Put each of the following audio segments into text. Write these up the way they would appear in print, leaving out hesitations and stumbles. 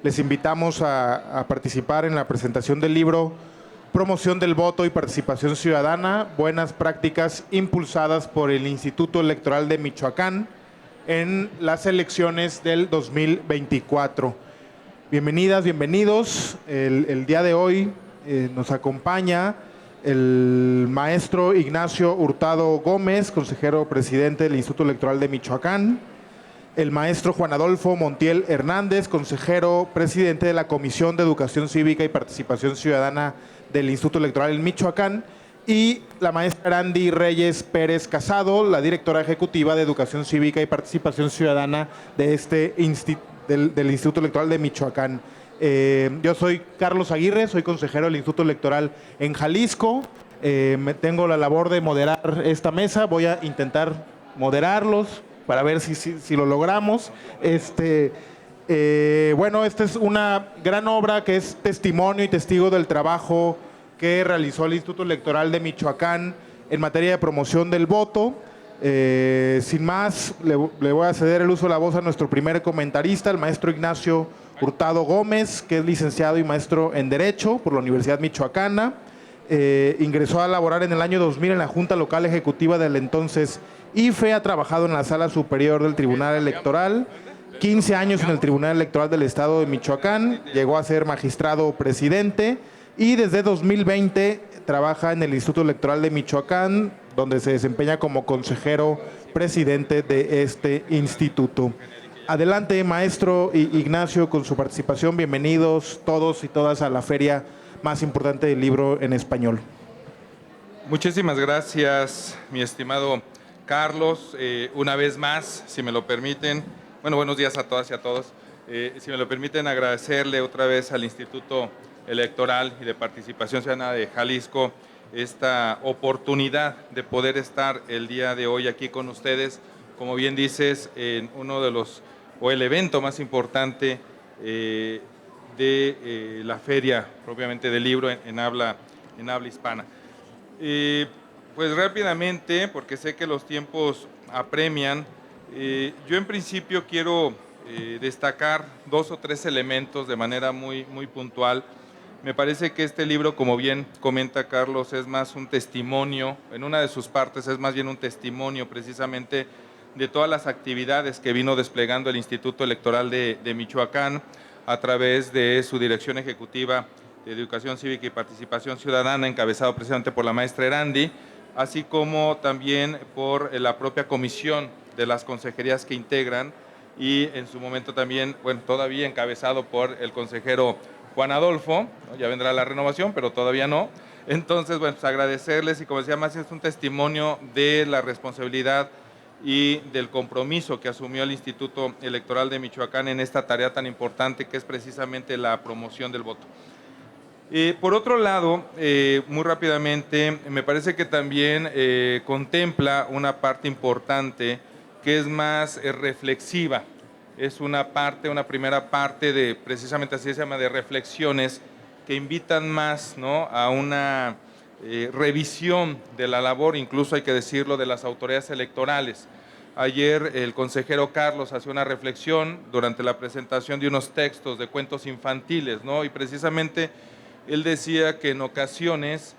Les invitamos a participar en la presentación del libro Promoción del Voto y Participación Ciudadana, buenas prácticas impulsadas por el Instituto Electoral de Michoacán en las elecciones del 2024. Bienvenidas, bienvenidos. El día de hoy nos acompaña el maestro Ignacio Hurtado Gómez, consejero presidente del Instituto Electoral de Michoacán, el maestro Juan Adolfo Montiel Hernández, consejero presidente de la Comisión de Educación Cívica y Participación Ciudadana del Instituto Electoral en Michoacán, y la maestra Arandi Reyes Pérez Casado, la directora ejecutiva de Educación Cívica y Participación Ciudadana de del Instituto Electoral de Michoacán. Yo soy Carlos Aguirre, soy consejero del Instituto Electoral en Jalisco. Tengo la labor de moderar esta mesa, voy a intentar moderarlos para ver si lo logramos. Bueno, esta es una gran obra que es testimonio y testigo del trabajo que realizó el Instituto Electoral de Michoacán en materia de promoción del voto. Sin más, le voy a ceder el uso de la voz a nuestro primer comentarista, el maestro Ignacio Hurtado Gómez, que es licenciado y maestro en Derecho por la Universidad Michoacana. Ingresó a laborar en el año 2000 en la Junta Local Ejecutiva del entonces IFE, ha trabajado en la Sala Superior del Tribunal Electoral, 15 años en el Tribunal Electoral del Estado de Michoacán, llegó a ser magistrado presidente y desde 2020 trabaja en el Instituto Electoral de Michoacán, donde se desempeña como consejero presidente de este instituto. Adelante, maestro Ignacio, con su participación. Bienvenidos todos y todas a la feria más importante del libro en español. Muchísimas gracias, mi estimado Carlos. Una vez más, si me lo permiten, buenos días a todas y a todos. Si me lo permiten, agradecerle otra vez al Instituto Electoral y de Participación Ciudadana de Jalisco esta oportunidad de poder estar el día de hoy aquí con ustedes, como bien dices, en uno de los, o el evento más importante de la feria propiamente del libro en habla hispana. Pues rápidamente, porque sé que los tiempos apremian, yo en principio quiero destacar 2 o 3 elementos de manera muy puntual. Me parece que este libro, como bien comenta Carlos, es más un testimonio, en una de sus partes es más bien un testimonio precisamente de todas las actividades que vino desplegando el Instituto Electoral de Michoacán a través de su dirección ejecutiva de Educación Cívica y Participación Ciudadana, encabezado precisamente por la maestra Arandi, así como también por la propia comisión de las consejerías que integran y en su momento también, todavía encabezado por el consejero Juan Adolfo, ¿no? Ya vendrá la renovación, pero todavía no. Entonces, pues agradecerles y como decía, más es un testimonio de la responsabilidad y del compromiso que asumió el Instituto Electoral de Michoacán en esta tarea tan importante que es precisamente la promoción del voto. Por otro lado, muy rápidamente, me parece que también contempla una parte importante que es más reflexiva. Es una primera parte de, precisamente así se llama, de reflexiones que invitan más, ¿no?, a una revisión de la labor, incluso hay que decirlo, de las autoridades electorales. Ayer el consejero Carlos hacía una reflexión durante la presentación de unos textos de cuentos infantiles, ¿no?, y precisamente él decía que en ocasiones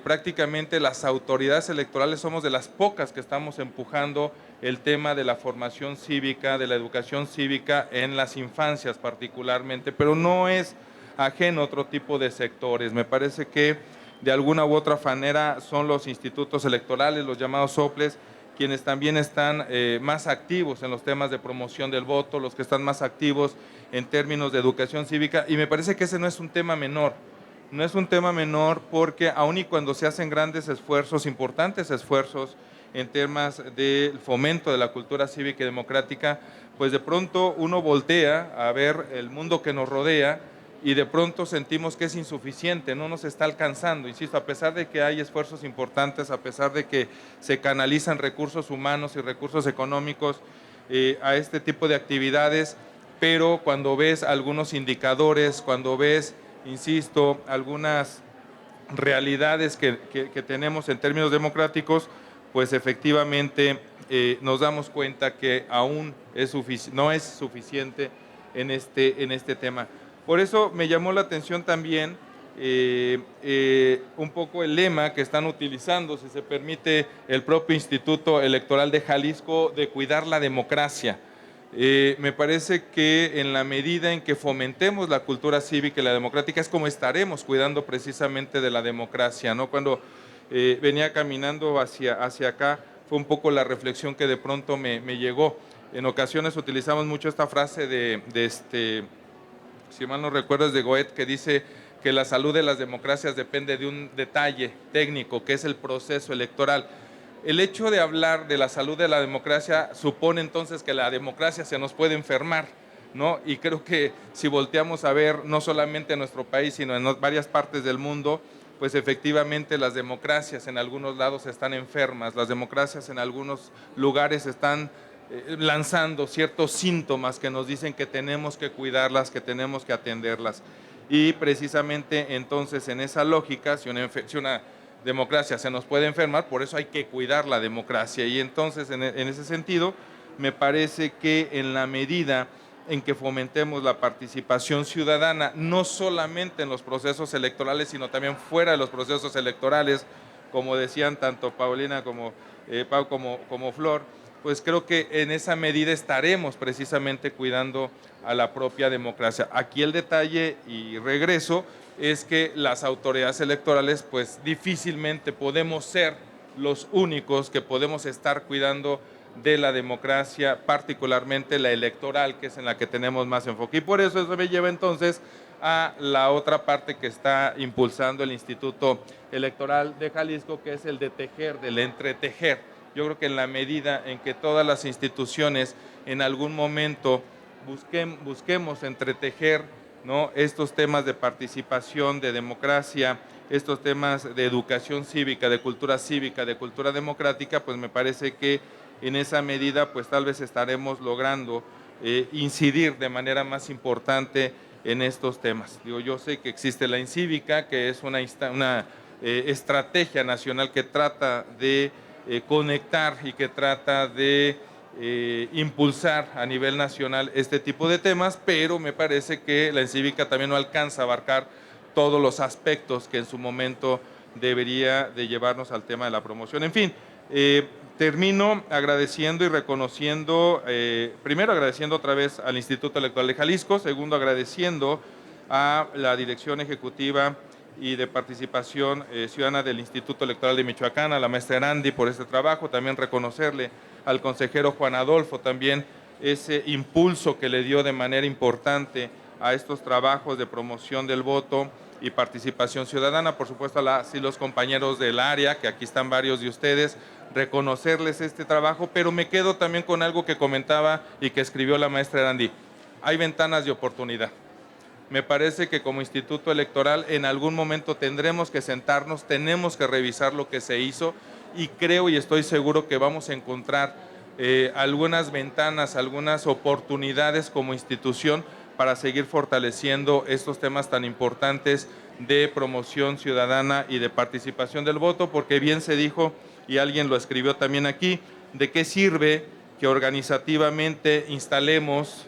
prácticamente las autoridades electorales somos de las pocas que estamos empujando el tema de la formación cívica, de la educación cívica en las infancias particularmente, pero no es ajeno a otro tipo de sectores. Me parece que de alguna u otra manera son los institutos electorales, los llamados soples, quienes también están más activos en los temas de promoción del voto, los que están más activos en términos de educación cívica, y me parece que ese no es un tema menor. No es un tema menor porque aun y cuando se hacen grandes esfuerzos, importantes esfuerzos en temas del fomento de la cultura cívica y democrática, pues de pronto uno voltea a ver el mundo que nos rodea y de pronto sentimos que es insuficiente, no nos está alcanzando. Insisto, a pesar de que hay esfuerzos importantes, a pesar de que se canalizan recursos humanos y recursos económicos a este tipo de actividades, pero cuando ves algunos indicadores, cuando ves, insisto, algunas realidades que tenemos en términos democráticos, pues efectivamente nos damos cuenta que aún no es suficiente en este tema. Por eso me llamó la atención también un poco el lema que están utilizando, si se permite, el propio Instituto Electoral de Jalisco, de cuidar la democracia. Me parece que en la medida en que fomentemos la cultura cívica y la democrática es como estaremos cuidando precisamente de la democracia, ¿no? Cuando venía caminando hacia acá, fue un poco la reflexión que de pronto me llegó. En ocasiones utilizamos mucho esta frase si mal no recuerdo, es de Goethe, que dice que la salud de las democracias depende de un detalle técnico, que es el proceso electoral. El hecho de hablar de la salud de la democracia supone entonces que la democracia se nos puede enfermar, ¿no? Y creo que si volteamos a ver no solamente en nuestro país, sino en varias partes del mundo, pues efectivamente las democracias en algunos lados están enfermas, las democracias en algunos lugares están lanzando ciertos síntomas que nos dicen que tenemos que cuidarlas, que tenemos que atenderlas. Y precisamente entonces en esa lógica, si una democracia se nos puede enfermar, por eso hay que cuidar la democracia. Y entonces en ese sentido me parece que en la medida en que fomentemos la participación ciudadana, no solamente en los procesos electorales, sino también fuera de los procesos electorales, como decían tanto Paulina como Pau como Flor, pues creo que en esa medida estaremos precisamente cuidando a la propia democracia. Aquí el detalle, y regreso, es que las autoridades electorales pues difícilmente podemos ser los únicos que podemos estar cuidando de la democracia, particularmente la electoral, que es en la que tenemos más enfoque. Y por eso me lleva entonces a la otra parte que está impulsando el Instituto Electoral de Jalisco, que es el de tejer, del entretejer. Yo creo que en la medida en que todas las instituciones en algún momento busquemos entretejer, ¿no?, estos temas de participación, de democracia, estos temas de educación cívica, de cultura democrática, pues me parece que en esa medida pues tal vez estaremos logrando incidir de manera más importante en estos temas. Digo, yo sé que existe la Incívica, que es una estrategia nacional que trata de conectar y que trata de impulsar a nivel nacional este tipo de temas, pero me parece que la Incívica también no alcanza a abarcar todos los aspectos que en su momento debería de llevarnos al tema de la promoción. En fin, termino agradeciendo y reconociendo, primero agradeciendo otra vez al Instituto Electoral de Jalisco, segundo agradeciendo a la Dirección Ejecutiva y de Participación Ciudadana del Instituto Electoral de Michoacán, a la maestra Erandi por este trabajo, también reconocerle al consejero Juan Adolfo también ese impulso que le dio de manera importante a estos trabajos de promoción del voto y participación ciudadana, por supuesto a los compañeros del área, que aquí están varios de ustedes, reconocerles este trabajo, pero me quedo también con algo que comentaba y que escribió la maestra Erandi. Hay ventanas de oportunidad. Me parece que como Instituto Electoral en algún momento tendremos que sentarnos, tenemos que revisar lo que se hizo y creo y estoy seguro que vamos a encontrar algunas ventanas, algunas oportunidades como institución para seguir fortaleciendo estos temas tan importantes de promoción ciudadana y de participación del voto, porque bien se dijo, y alguien lo escribió también aquí, ¿de qué sirve que organizativamente instalemos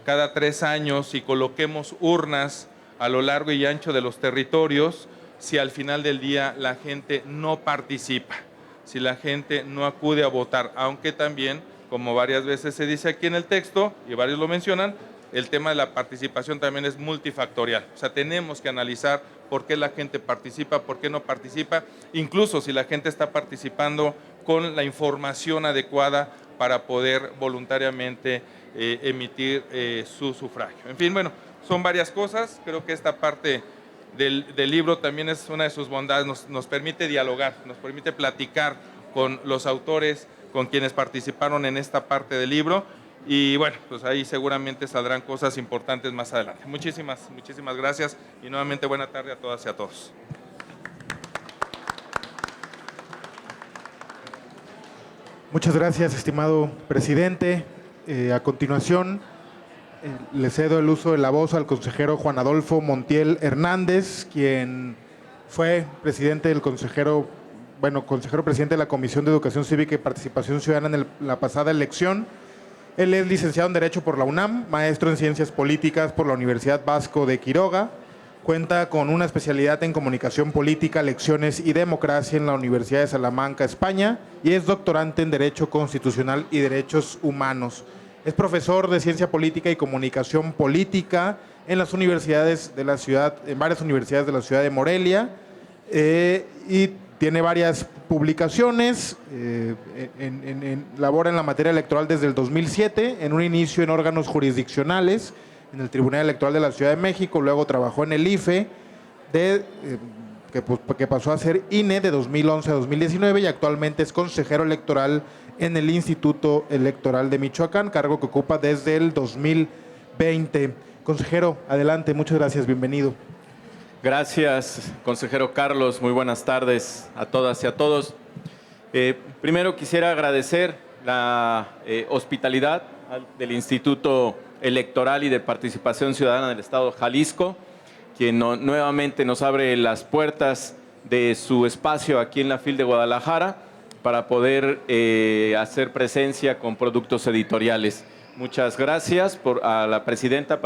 cada 3 años y coloquemos urnas a lo largo y ancho de los territorios si al final del día la gente no participa, si la gente no acude a votar? Aunque también, como varias veces se dice aquí en el texto, y varios lo mencionan, el tema de la participación también es multifactorial. O sea, tenemos que analizar por qué la gente participa, por qué no participa, incluso si la gente está participando con la información adecuada para poder voluntariamente emitir su sufragio. En fin, bueno, son varias cosas. Creo que esta parte del libro también es una de sus bondades, nos permite dialogar, nos permite platicar con los autores, con quienes participaron en esta parte del libro, y bueno, pues ahí seguramente saldrán cosas importantes más adelante. Muchísimas gracias y nuevamente buena tarde a todas y a todos. Muchas gracias, estimado presidente. A continuación, le cedo el uso de la voz al consejero Juan Adolfo Montiel Hernández, quien fue presidente del consejero presidente de la Comisión de Educación Cívica y Participación Ciudadana en la pasada elección Él es licenciado en Derecho por la UNAM, maestro en Ciencias Políticas por la Universidad Vasco de Quiroga. Cuenta con una especialidad en Comunicación Política, Elecciones y Democracia en la Universidad de Salamanca, España, y es doctorante en Derecho Constitucional y Derechos Humanos. Es profesor de Ciencia Política y Comunicación Política en las universidades de la ciudad, en varias universidades de la ciudad de Morelia, y tiene varias publicaciones, labora en la materia electoral desde el 2007, en un inicio en órganos jurisdiccionales, en el Tribunal Electoral de la Ciudad de México, luego trabajó en el IFE, que pasó a ser INE de 2011 a 2019 y actualmente es consejero electoral en el Instituto Electoral de Michoacán, cargo que ocupa desde el 2020. Consejero, adelante, muchas gracias, bienvenido. Gracias, consejero Carlos. Muy buenas tardes a todas y a todos. Primero quisiera agradecer la hospitalidad del Instituto Electoral y de Participación Ciudadana del Estado de Jalisco, quien nuevamente nos abre las puertas de su espacio aquí en la FIL de Guadalajara para poder hacer presencia con productos editoriales. Muchas gracias a la presidenta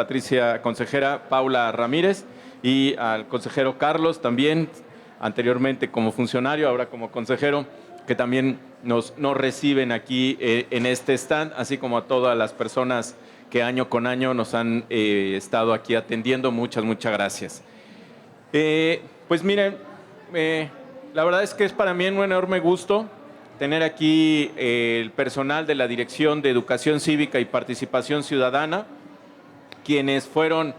consejera Paula Ramírez, y al consejero Carlos también, anteriormente como funcionario, ahora como consejero, que también nos reciben aquí en este stand, así como a todas las personas que año con año nos han estado aquí atendiendo. Muchas gracias. Pues miren, la verdad es que es para mí un enorme gusto tener aquí el personal de la Dirección de Educación Cívica y Participación Ciudadana, quienes fueron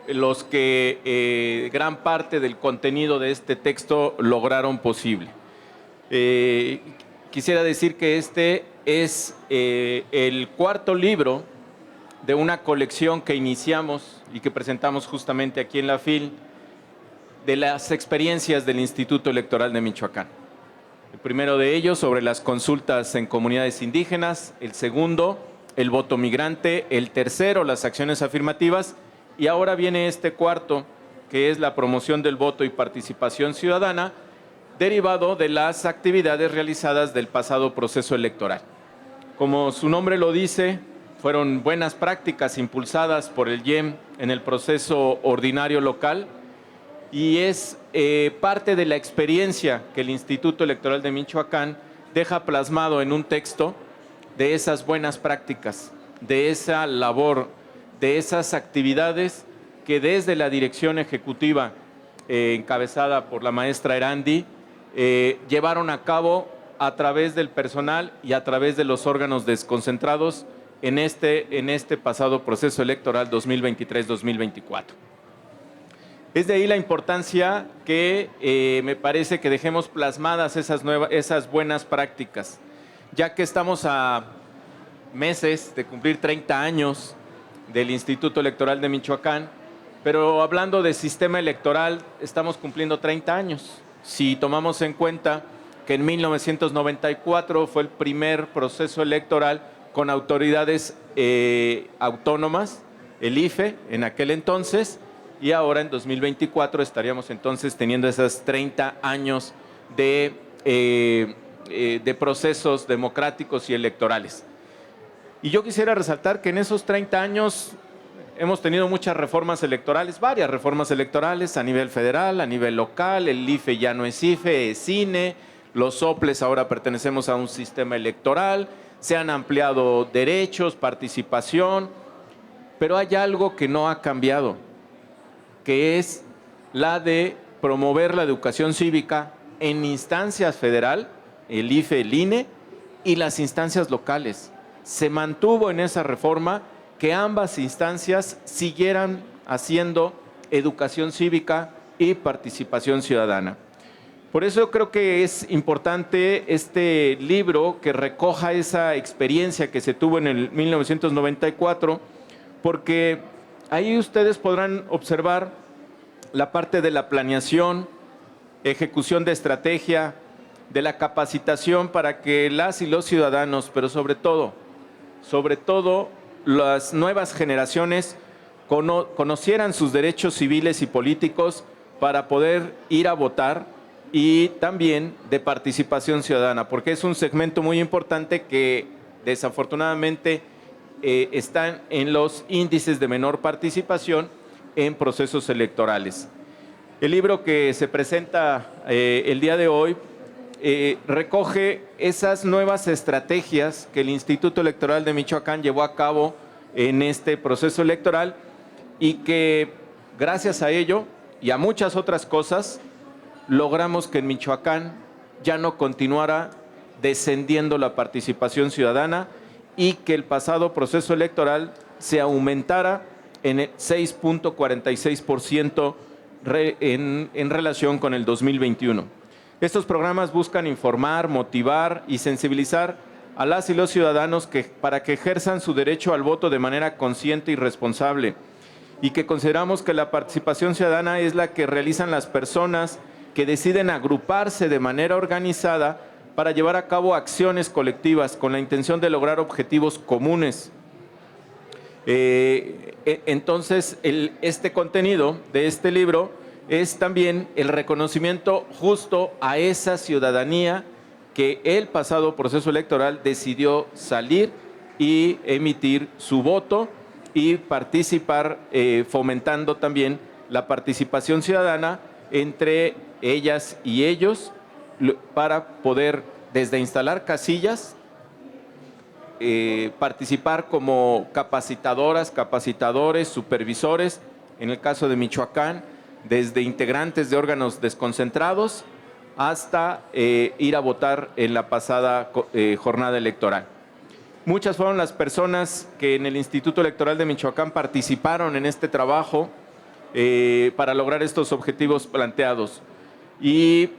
los que gran parte del contenido de este texto lograron posible. Quisiera decir que este es el cuarto libro de una colección que iniciamos y que presentamos justamente aquí en la FIL, de las experiencias del Instituto Electoral de Michoacán. El primero de ellos sobre las consultas en comunidades indígenas, el segundo, el voto migrante, el tercero, las acciones afirmativas, y ahora viene este cuarto, que es la promoción del voto y participación ciudadana, derivado de las actividades realizadas del pasado proceso electoral. Como su nombre lo dice, fueron buenas prácticas impulsadas por el IEM en el proceso ordinario local, y es parte de la experiencia que el Instituto Electoral de Michoacán deja plasmado en un texto de esas buenas prácticas, de esa labor, de esas actividades que desde la dirección ejecutiva encabezada por la maestra Erandi llevaron a cabo a través del personal y a través de los órganos desconcentrados en este pasado proceso electoral 2023-2024. Es de ahí la importancia que me parece que dejemos plasmadas esas buenas prácticas, ya que estamos a meses de cumplir 30 años del Instituto Electoral de Michoacán, pero hablando de sistema electoral, estamos cumpliendo 30 años. Si tomamos en cuenta que en 1994 fue el primer proceso electoral con autoridades autónomas, el IFE en aquel entonces, y ahora en 2024 estaríamos entonces teniendo esos 30 años de procesos democráticos y electorales. Y yo quisiera resaltar que en esos 30 años hemos tenido muchas reformas electorales, varias reformas electorales a nivel federal, a nivel local. El IFE ya no es IFE, es INE. Los soples ahora pertenecemos a un sistema electoral. Se han ampliado derechos, participación, pero hay algo que no ha cambiado, que es la de promover la educación cívica en instancias federal, el IFE, el INE, y las instancias locales. Se mantuvo en esa reforma que ambas instancias siguieran haciendo educación cívica y participación ciudadana. Por eso yo creo que es importante este libro que recoja esa experiencia que se tuvo en el 1994, porque ahí ustedes podrán observar la parte de la planeación, ejecución de estrategia, de la capacitación para que las y los ciudadanos, pero sobre todo las nuevas generaciones conocieran sus derechos civiles y políticos para poder ir a votar, y también de participación ciudadana, porque es un segmento muy importante que desafortunadamente están en los índices de menor participación en procesos electorales. El libro que se presenta el día de hoy recoge esas nuevas estrategias que el Instituto Electoral de Michoacán llevó a cabo en este proceso electoral y que gracias a ello y a muchas otras cosas logramos que en Michoacán ya no continuara descendiendo la participación ciudadana y que el pasado proceso electoral se aumentara en 6.46% en relación con el 2021. Estos programas buscan informar, motivar y sensibilizar a las y los ciudadanos para que ejerzan su derecho al voto de manera consciente y responsable, y que consideramos que la participación ciudadana es la que realizan las personas que deciden agruparse de manera organizada para llevar a cabo acciones colectivas con la intención de lograr objetivos comunes. Entonces, este contenido de este libro es también el reconocimiento justo a esa ciudadanía que el pasado proceso electoral decidió salir y emitir su voto y participar, fomentando también la participación ciudadana entre ellas y ellos para poder, desde instalar casillas, participar como capacitadoras, capacitadores, supervisores, en el caso de Michoacán, desde integrantes de órganos desconcentrados hasta ir a votar en la pasada jornada electoral. Muchas fueron las personas que en el Instituto Electoral de Michoacán participaron en este trabajo para lograr estos objetivos planteados. Y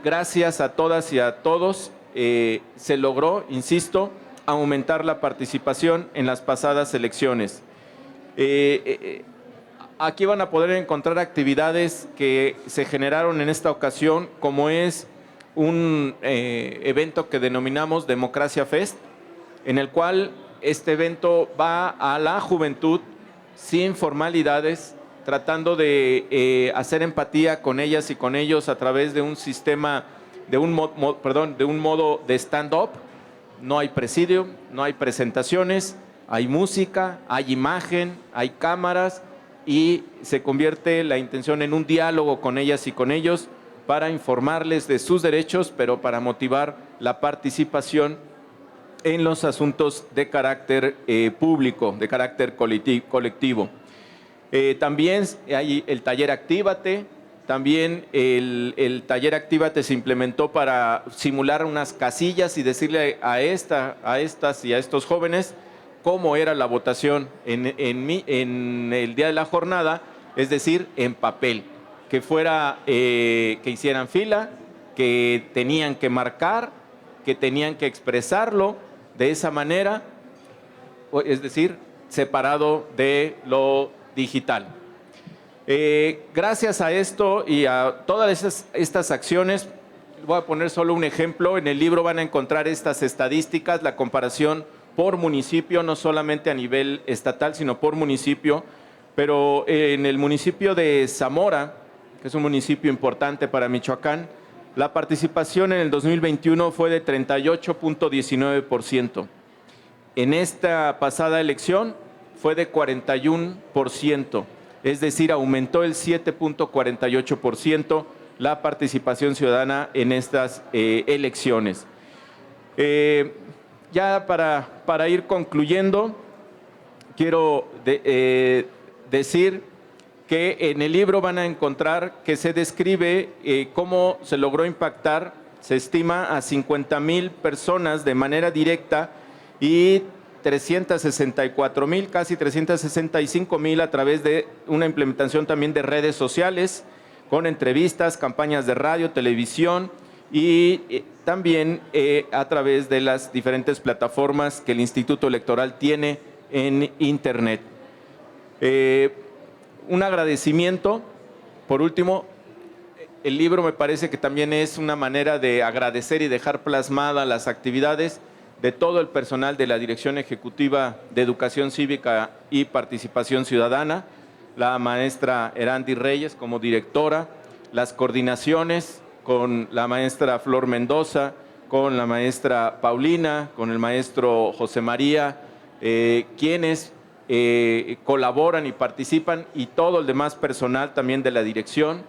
gracias a todas y a todos se logró, insisto, aumentar la participación en las pasadas elecciones. Aquí van a poder encontrar actividades que se generaron en esta ocasión, como es un evento que denominamos Democracia Fest, en el cual este evento va a la juventud sin formalidades, tratando de hacer empatía con ellas y con ellos a través de un sistema, de un modo de stand-up. No hay presidio, no hay presentaciones, hay música, hay imagen, hay cámaras y se convierte la intención en un diálogo con ellas y con ellos para informarles de sus derechos, pero para motivar la participación en los asuntos de carácter público, de carácter colectivo. También hay el taller Actívate. También el taller Actívate se implementó para simular unas casillas y decirle a estas y a estos jóvenes cómo era la votación en el día de la jornada, es decir, en papel, que hicieran fila, que tenían que marcar, que tenían que expresarlo de esa manera, es decir, separado de lo digital. Gracias a esto y a todas estas acciones, voy a poner solo un ejemplo. En el libro van a encontrar estas estadísticas, la comparación por municipio, no solamente a nivel estatal, sino por municipio. Pero en el municipio de Zamora, que es un municipio importante para Michoacán, la participación en el 2021 fue de 38.19%. En esta pasada elección fue de 41%. Es decir, aumentó el 7.48% la participación ciudadana en estas elecciones. Ya para ir concluyendo, quiero decir que en el libro van a encontrar que se describe cómo se logró impactar, se estima, a 50,000 personas de manera directa y 364,000, casi 365,000 a través de una implementación también de redes sociales, con entrevistas, campañas de radio, televisión y también a través de las diferentes plataformas que el Instituto Electoral tiene en Internet. Un agradecimiento. Por último, el libro me parece que también es una manera de agradecer y dejar plasmadas las actividades de todo el personal de la Dirección Ejecutiva de Educación Cívica y Participación Ciudadana, la maestra Erandi Reyes como directora, las coordinaciones con la maestra Flor Mendoza, con la maestra Paulina, con el maestro José María, quienes colaboran y participan y todo el demás personal también de la dirección,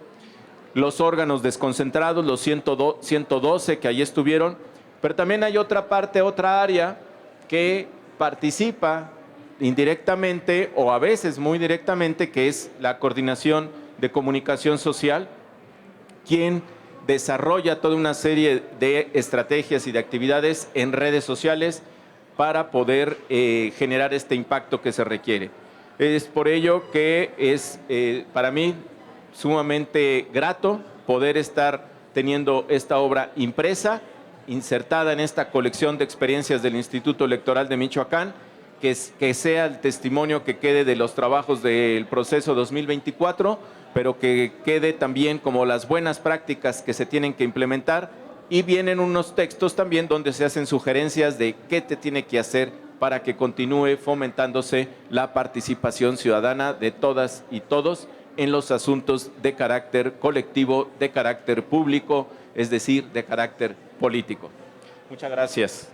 los órganos desconcentrados, los 112 que ahí estuvieron, pero también hay otra parte, otra área que participa indirectamente o a veces muy directamente, que es la coordinación de comunicación social, quien desarrolla toda una serie de estrategias y de actividades en redes sociales para poder generar este impacto que se requiere. Es por ello que es para mí sumamente grato poder estar teniendo esta obra impresa, insertada en esta colección de experiencias del Instituto Electoral de Michoacán, que sea el testimonio que quede de los trabajos del proceso 2024, pero que quede también como las buenas prácticas que se tienen que implementar, y vienen unos textos también donde se hacen sugerencias de qué te tiene que hacer para que continúe fomentándose la participación ciudadana de todas y todos en los asuntos de carácter colectivo, de carácter público, es decir, de carácter político. Muchas gracias.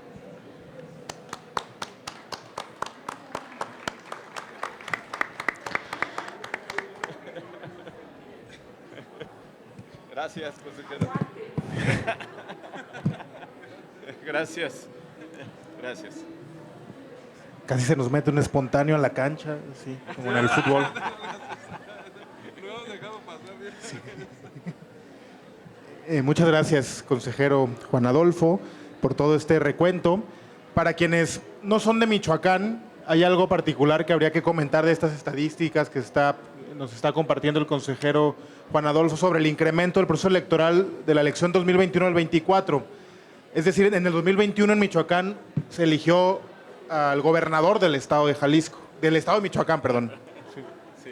Gracias, consejero. Gracias. Gracias. Casi se nos mete un espontáneo a la cancha, sí, como en el fútbol. Sí. Muchas gracias, consejero Juan Adolfo, por todo este recuento. Para quienes no son de Michoacán, hay algo particular que habría que comentar de estas estadísticas que nos está compartiendo el consejero Juan Adolfo sobre el incremento del proceso electoral de la elección 2021 al 24. Es decir, en el 2021 en Michoacán se eligió al gobernador del estado de Jalisco, del estado de Michoacán, perdón. Sí. Sí.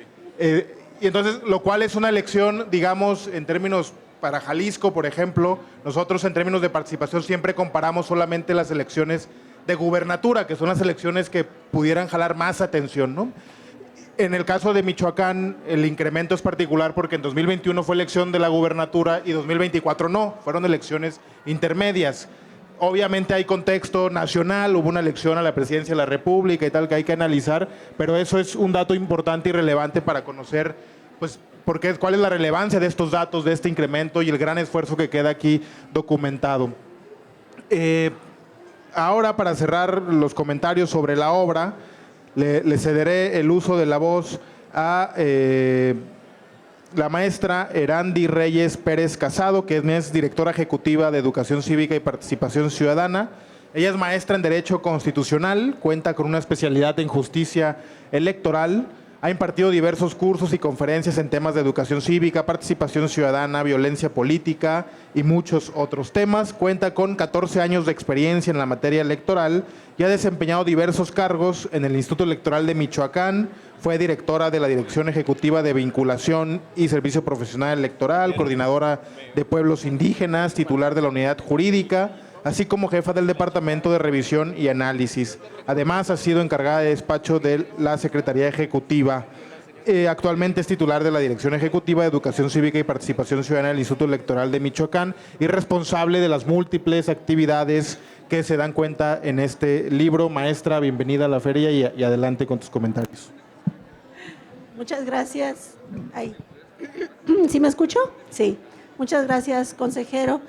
Y entonces, lo cual es una elección, digamos, en términos para Jalisco, por ejemplo, nosotros en términos de participación siempre comparamos solamente las elecciones de gubernatura, que son las elecciones que pudieran jalar más atención, ¿no? En el caso de Michoacán, el incremento es particular porque en 2021 fue elección de la gubernatura y 2024 no, fueron elecciones intermedias. Obviamente hay contexto nacional, hubo una elección a la presidencia de la República y tal que hay que analizar, pero eso es un dato importante y relevante para conocer, pues, cuál es la relevancia de estos datos, de este incremento y el gran esfuerzo que queda aquí documentado. Ahora, para cerrar los comentarios sobre la obra, le cederé el uso de la voz a la maestra Erandi Reyes Pérez Casado, que es directora ejecutiva de Educación Cívica y Participación Ciudadana. Ella es maestra en Derecho Constitucional, cuenta con una especialidad en Justicia Electoral, ha impartido diversos cursos y conferencias en temas de educación cívica, participación ciudadana, violencia política y muchos otros temas. Cuenta con 14 años de experiencia en la materia electoral y ha desempeñado diversos cargos en el Instituto Electoral de Michoacán. Fue directora de la Dirección Ejecutiva de Vinculación y Servicio Profesional Electoral, coordinadora de pueblos indígenas, titular de la Unidad Jurídica, así como jefa del Departamento de Revisión y Análisis. Además, ha sido encargada de despacho de la Secretaría Ejecutiva. Actualmente es titular de la Dirección Ejecutiva de Educación Cívica y Participación Ciudadana del Instituto Electoral de Michoacán y responsable de las múltiples actividades que se dan cuenta en este libro. Maestra, bienvenida a la feria y adelante con tus comentarios. Muchas gracias. ¿Sí me escucho? Sí. Muchas gracias, consejero.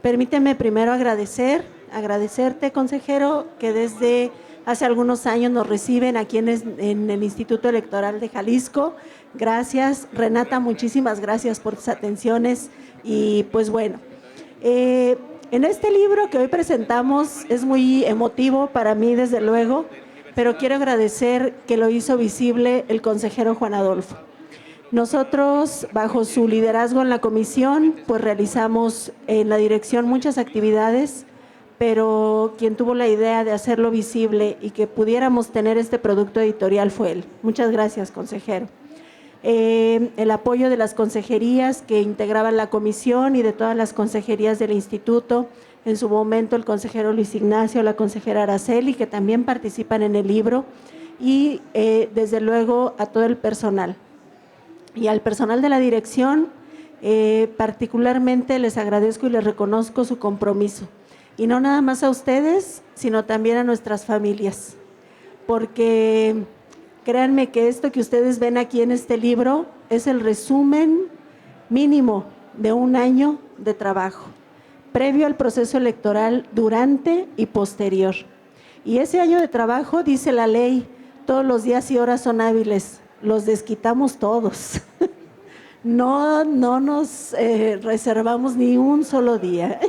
Permíteme primero agradecerte, consejero, que desde hace algunos años nos reciben aquí en el Instituto Electoral de Jalisco. Gracias, Renata, muchísimas gracias por tus atenciones. Y pues bueno, en este libro que hoy presentamos es muy emotivo para mí, desde luego, pero quiero agradecer que lo hizo visible el consejero Juan Adolfo. Nosotros, bajo su liderazgo en la comisión, pues realizamos en la dirección muchas actividades, pero quien tuvo la idea de hacerlo visible y que pudiéramos tener este producto editorial fue él. Muchas gracias, consejero. El apoyo de las consejerías que integraban la comisión y de todas las consejerías del instituto, en su momento el consejero Luis Ignacio, la consejera Araceli, que también participan en el libro, y desde luego a todo el personal. Y al personal de la dirección, particularmente les agradezco y les reconozco su compromiso. Y no nada más a ustedes, sino también a nuestras familias. Porque créanme que esto que ustedes ven aquí en este libro es el resumen mínimo de un año de trabajo, previo al proceso electoral, durante y posterior. Y ese año de trabajo, dice la ley, todos los días y horas son hábiles, los desquitamos todos. No nos reservamos ni un solo día.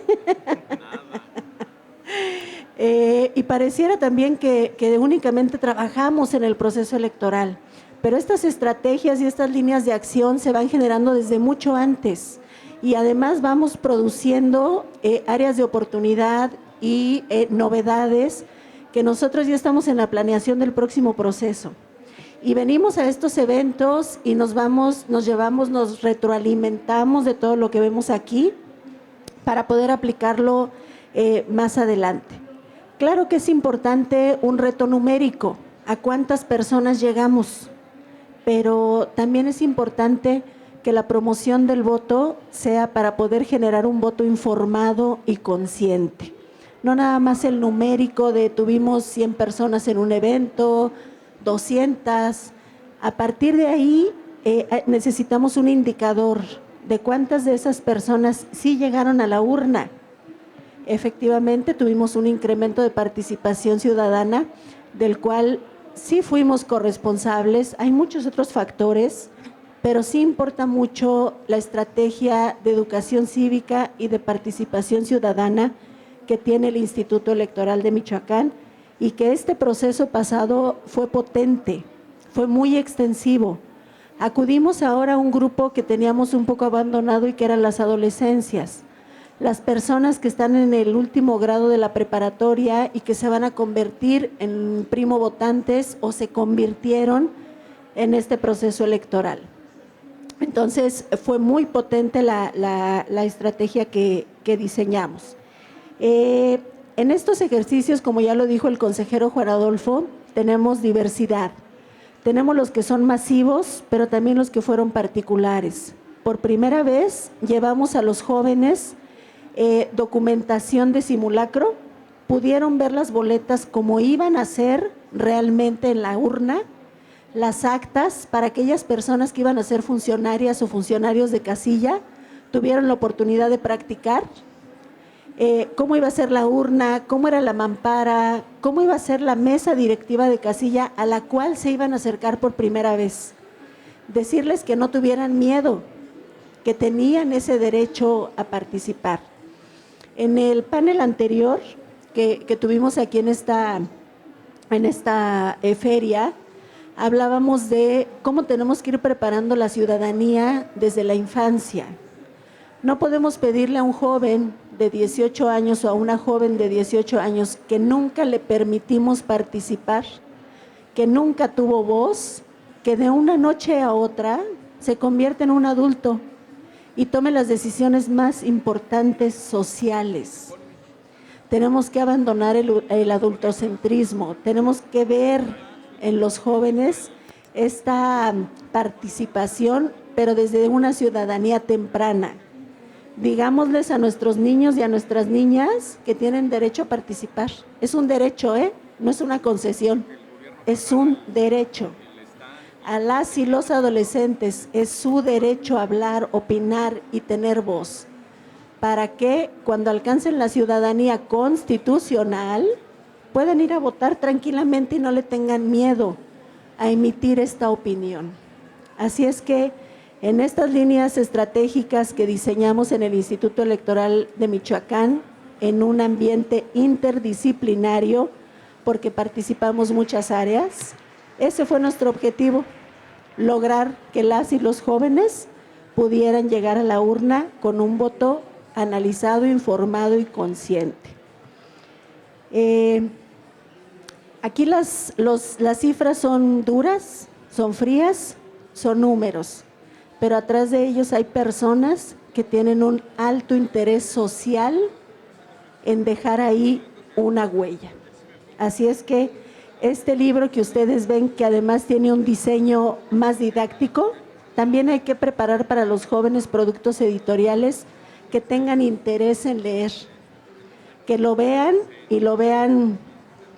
Y pareciera también que únicamente trabajamos en el proceso electoral, pero estas estrategias y estas líneas de acción se van generando desde mucho antes y además vamos produciendo áreas de oportunidad y novedades que nosotros ya estamos en la planeación del próximo proceso. Y venimos a estos eventos y nos retroalimentamos de todo lo que vemos aquí para poder aplicarlo más adelante. Claro que es importante un reto numérico, a cuántas personas llegamos, pero también es importante que la promoción del voto sea para poder generar un voto informado y consciente. No nada más el numérico de tuvimos 100 personas en un evento, 200. A partir de ahí necesitamos un indicador de cuántas de esas personas sí llegaron a la urna. Efectivamente, tuvimos un incremento de participación ciudadana, del cual sí fuimos corresponsables. Hay muchos otros factores, pero sí importa mucho la estrategia de educación cívica y de participación ciudadana que tiene el Instituto Electoral de Michoacán y que este proceso pasado fue potente, fue muy extensivo. Acudimos ahora a un grupo que teníamos un poco abandonado y que eran las adolescencias, las personas que están en el último grado de la preparatoria y que se van a convertir en primo votantes o se convirtieron en este proceso electoral. Entonces fue muy potente la estrategia que diseñamos. En estos ejercicios, como ya lo dijo el consejero Juan Adolfo, tenemos diversidad. Tenemos los que son masivos, pero también los que fueron particulares. Por primera vez llevamos a los jóvenes documentación de simulacro, pudieron ver las boletas como iban a ser realmente en la urna, las actas para aquellas personas que iban a ser funcionarias o funcionarios de casilla, tuvieron la oportunidad de practicar cómo iba a ser la urna, cómo era la mampara, cómo iba a ser la mesa directiva de casilla a la cual se iban a acercar por primera vez. Decirles que no tuvieran miedo, que tenían ese derecho a participar. En el panel anterior que tuvimos aquí en esta feria, hablábamos de cómo tenemos que ir preparando la ciudadanía desde la infancia. No podemos pedirle a un joven de 18 años o a una joven de 18 años que nunca le permitimos participar, que nunca tuvo voz, que de una noche a otra se convierte en un adulto y tome las decisiones más importantes sociales. Tenemos que abandonar el adultocentrismo, tenemos que ver en los jóvenes esta participación, pero desde una ciudadanía temprana. Digámosles a nuestros niños y a nuestras niñas que tienen derecho a participar. Es un derecho, no es una concesión, es un derecho. A las y los adolescentes es su derecho a hablar, opinar y tener voz, para que cuando alcancen la ciudadanía constitucional puedan ir a votar tranquilamente y no le tengan miedo a emitir esta opinión. Así es que en estas líneas estratégicas que diseñamos en el Instituto Electoral de Michoacán, en un ambiente interdisciplinario, porque participamos muchas áreas, ese fue nuestro objetivo, lograr que las y los jóvenes pudieran llegar a la urna con un voto analizado, informado y consciente. Aquí las cifras son duras, son frías, son números, pero atrás de ellos hay personas que tienen un alto interés social en dejar ahí una huella. Así es que este libro que ustedes ven, que además tiene un diseño más didáctico, también hay que preparar para los jóvenes productos editoriales que tengan interés en leer, que lo vean y lo vean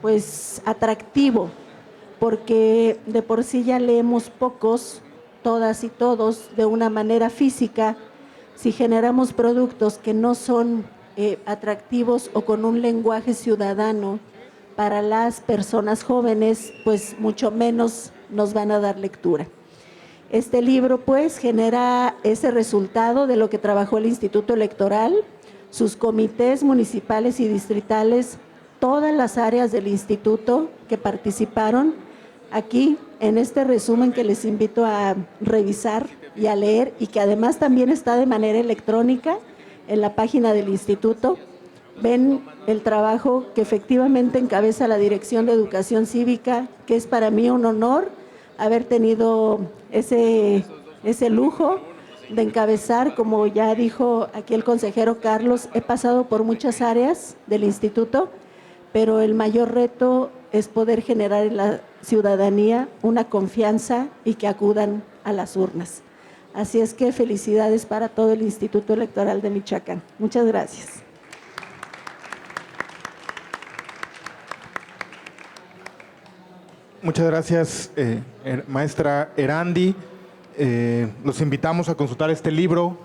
pues atractivo, porque de por sí ya leemos pocos, todas y todos, de una manera física. Si generamos productos que no son atractivos o con un lenguaje ciudadano para las personas jóvenes, pues mucho menos nos van a dar lectura. Este libro pues genera ese resultado de lo que trabajó el Instituto Electoral, sus comités municipales y distritales, todas las áreas del instituto que participaron. Aquí, en este resumen que les invito a revisar y a leer, y que además también está de manera electrónica en la página del instituto, ven el trabajo que efectivamente encabeza la Dirección de Educación Cívica, que es para mí un honor haber tenido ese lujo de encabezar. Como ya dijo aquí el consejero Carlos, he pasado por muchas áreas del instituto, pero el mayor reto es poder generar en la ciudadanía una confianza y que acudan a las urnas. Así es que felicidades para todo el Instituto Electoral de Michoacán. Muchas gracias. Muchas gracias, maestra Erandi. Los invitamos a consultar este libro.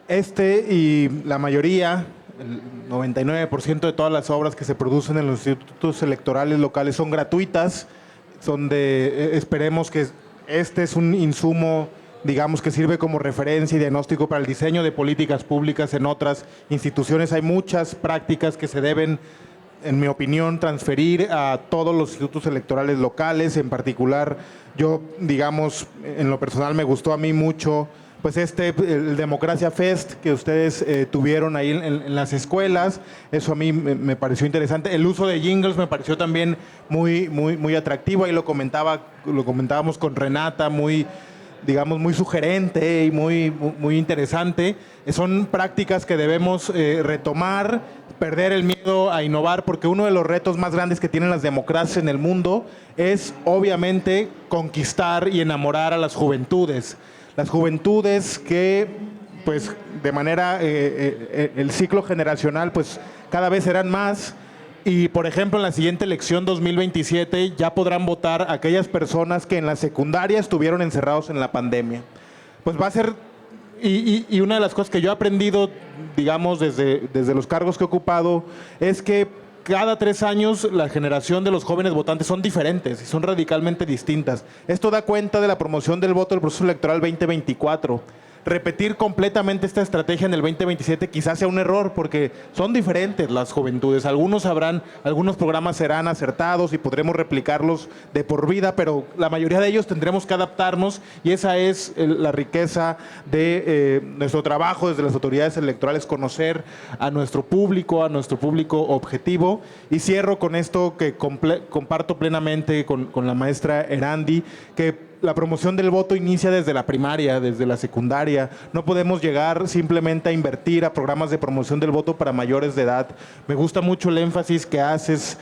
Y la mayoría, el 99% de todas las obras que se producen en los institutos electorales locales son gratuitas. Esperemos que este es un insumo, digamos, que sirve como referencia y diagnóstico para el diseño de políticas públicas en otras instituciones. Hay muchas prácticas que se deben, en mi opinión, transferir a todos los institutos electorales locales. En particular, yo, digamos, en lo personal me gustó a mí mucho pues el Democracia Fest que ustedes tuvieron ahí en las escuelas. Eso a mí me pareció interesante. El uso de jingles me pareció también muy atractivo. Ahí lo comentábamos con Renata, muy sugerente y muy interesante. Son prácticas que debemos retomar, perder el miedo a innovar, porque uno de los retos más grandes que tienen las democracias en el mundo es, obviamente, conquistar y enamorar a las juventudes. Las juventudes que, pues, de manera, el ciclo generacional, pues, cada vez serán más. Y, por ejemplo, en la siguiente elección 2027 ya podrán votar aquellas personas que en la secundaria estuvieron encerrados en la pandemia. Pues va a ser, y una de las cosas que yo he aprendido, digamos, desde los cargos que he ocupado, es que cada 3 años la generación de los jóvenes votantes son diferentes y son radicalmente distintas. Esto da cuenta de la promoción del voto del proceso electoral 2024. Repetir completamente esta estrategia en el 2027 quizás sea un error, porque son diferentes las juventudes. Algunos programas serán acertados y podremos replicarlos de por vida, pero la mayoría de ellos tendremos que adaptarnos, y esa es la riqueza de nuestro trabajo desde las autoridades electorales, conocer a nuestro público objetivo. Y cierro con esto que comparto plenamente con la maestra Erandi, que la promoción del voto inicia desde la primaria, desde la secundaria. No podemos llegar simplemente a invertir a programas de promoción del voto para mayores de edad. Me gusta mucho el énfasis que haces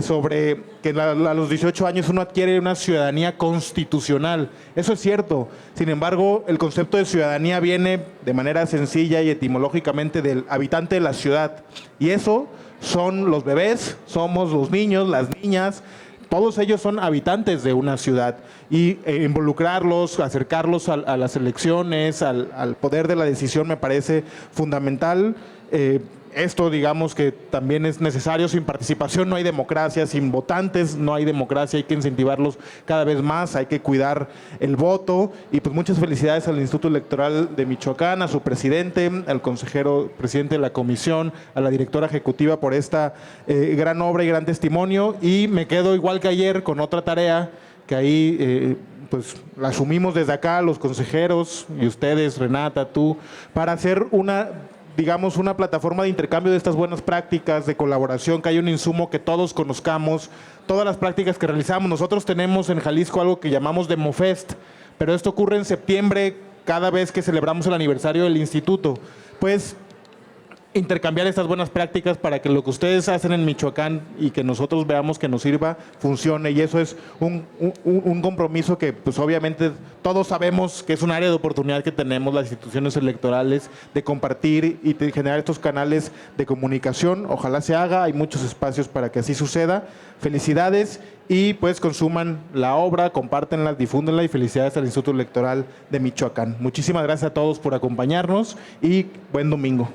sobre que a los 18 años uno adquiere una ciudadanía constitucional. Eso es cierto. Sin embargo, el concepto de ciudadanía viene de manera sencilla y etimológicamente del habitante de la ciudad. Y eso son los bebés, somos los niños, las niñas. Todos ellos son habitantes de una ciudad, y involucrarlos, acercarlos a las elecciones, al poder de la decisión, me parece fundamental. Esto, digamos, que también es necesario. Sin participación no hay democracia, sin votantes no hay democracia. Hay que incentivarlos cada vez más, hay que cuidar el voto. Y pues muchas felicidades al Instituto Electoral de Michoacán, a su presidente, al consejero presidente de la comisión, a la directora ejecutiva por esta gran obra y gran testimonio. Y me quedo igual que ayer con otra tarea que ahí pues la asumimos desde acá, los consejeros y ustedes, Renata, tú, para hacer una plataforma de intercambio de estas buenas prácticas, de colaboración, que haya un insumo que todos conozcamos, todas las prácticas que realizamos. Nosotros tenemos en Jalisco algo que llamamos Demofest, pero esto ocurre en septiembre cada vez que celebramos el aniversario del instituto. Pues intercambiar estas buenas prácticas para que lo que ustedes hacen en Michoacán y que nosotros veamos que nos sirva, funcione. Y eso es un compromiso que pues obviamente todos sabemos que es un área de oportunidad que tenemos las instituciones electorales de compartir y de generar estos canales de comunicación. Ojalá se haga, hay muchos espacios para que así suceda. Felicidades y pues consuman la obra, compártenla, difúndenla y felicidades al Instituto Electoral de Michoacán. Muchísimas gracias a todos por acompañarnos y buen domingo.